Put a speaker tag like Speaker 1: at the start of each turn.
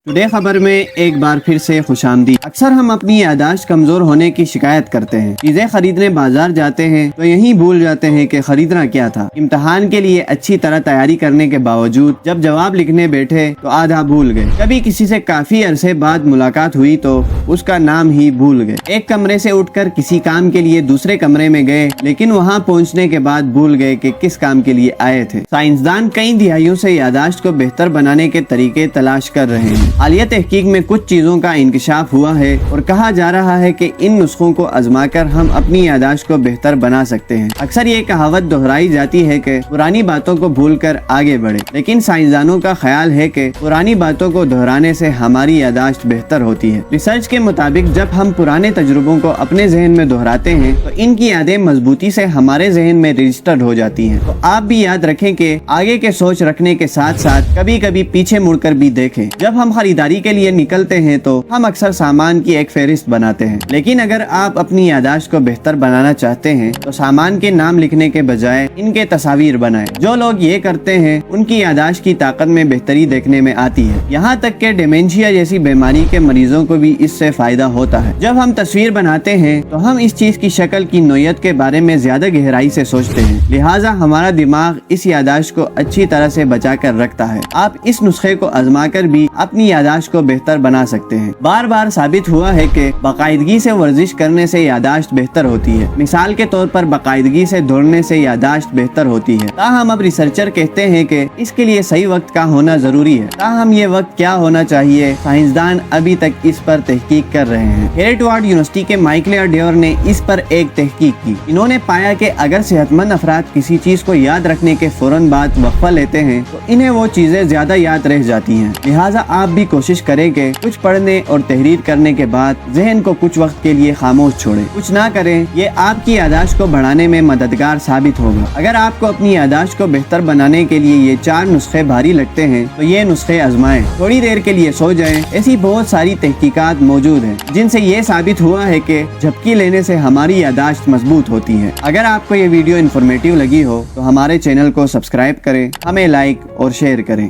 Speaker 1: Today खबर में एक बार फिर से खुशामदी। अक्सर हम अपनी यादाश्त कमजोर होने की शिकायत करते हैं। चीजें खरीदने बाजार जाते हैं तो यहीं भूल जाते हैं कि खरीदना क्या था। इम्तिहान के लिए अच्छी तरह तैयारी करने के बावजूद जब जवाब लिखने बैठे तो आधा भूल गए। कभी किसी से काफी अरसे बाद मुलाकात हुई तो उसका नाम ही भूल गए। एक कमरे से उठकर किसी काम के लिए दूसरे कमरे में गए, लेकिन वहाँ पहुँचने के बाद भूल गए कि किस काम के लिए आए थे। साइंसदान कई दिहाइयों से यादाश्त को बेहतर बनाने के तरीके तलाश कर रहे हैं। हालिया तहकीक में कुछ चीजों का इंकशाफ हुआ है और कहा जा रहा है कि इन नुस्खों को आजमाकर हम अपनी यादाश्त को बेहतर बना सकते हैं। अक्सर ये कहावत दोहराई जाती है कि पुरानी बातों को भूलकर आगे बढ़े, लेकिन साइंसदानों का ख्याल है कि पुरानी बातों को दोहराने से हमारी यादाश्त बेहतर होती है। रिसर्च के मुताबिक जब हम पुराने तजुर्बों को अपने जहन में दोहराते हैं तो इनकी यादें मजबूती से हमारे जहन में रजिस्टर्ड हो जाती हैं। तो आप भी याद रखें कि आगे के सोच रखने के साथ साथ कभी कभी पीछे मुड़कर भी देखें। जब हम खरीदारी के लिए निकलते हैं तो हम अक्सर सामान की एक फहरिस्त बनाते हैं, लेकिन अगर आप अपनी यादाश्त को बेहतर बनाना चाहते हैं तो सामान के नाम लिखने के बजाय इनके तस्वीर बनाएं। जो लोग ये करते हैं उनकी यादाश्त की ताकत में बेहतरी देखने में आती है। यहाँ तक कि डिमेंशिया जैसी बीमारी के मरीजों को भी इससे फायदा होता है। जब हम तस्वीर बनाते हैं तो हम इस चीज की शक्ल की नोयत के बारे में ज्यादा गहराई से सोचते हैं, लिहाजा हमारा दिमाग इस यादाश्त को अच्छी तरह से बचा कर रखता है। आप इस नुस्खे को आजमाकर भी अपनी यादाश्त को बेहतर बना सकते हैं। बार बार साबित हुआ है कि बाकायदगी से वर्जिश करने से यादाश्त बेहतर होती है। मिसाल के तौर पर बाकायदगी से दौड़ने से यादाश्त बेहतर होती है। ताहम अब रिसर्चर कहते हैं कि इसके लिए सही वक्त का होना जरूरी है। ताहम ये वक्त क्या होना चाहिए, साइंसदान अभी तक इस पर तहकीक कर रहे हैं। हेरेटवार्ड यूनिवर्सिटी के माइकल डेयर ने इस पर एक तहकीक की। इन्होंने पाया कि अगर सेहतमंद अफराद किसी चीज को याद रखने के फौरन बाद वक्फा लेते हैं तो इन्हें वो चीजें ज्यादा याद रह जाती हैं। लिहाजा आप भी कोशिश करें कि कुछ पढ़ने और तहरीर करने के बाद जहन को कुछ वक्त के लिए खामोश छोड़ें। कुछ ना करें, ये आपकी यादाश्त को बढ़ाने में मददगार साबित होगा। अगर आपको अपनी यादाश्त को बेहतर बनाने के लिए ये 4 नुस्खे भारी लगते हैं तो ये नुस्खे आजमाएं। थोड़ी देर के लिए सो जाएं। ऐसी बहुत सारी तहकीकात मौजूद हैं जिनसे ये साबित हुआ है कि झपकी लेने से हमारी यादाश्त मजबूत होती है। अगर आपको ये वीडियो इन्फॉर्मेटिव लगी हो तो हमारे चैनल को सब्सक्राइब करें, हमें लाइक और शेयर करें।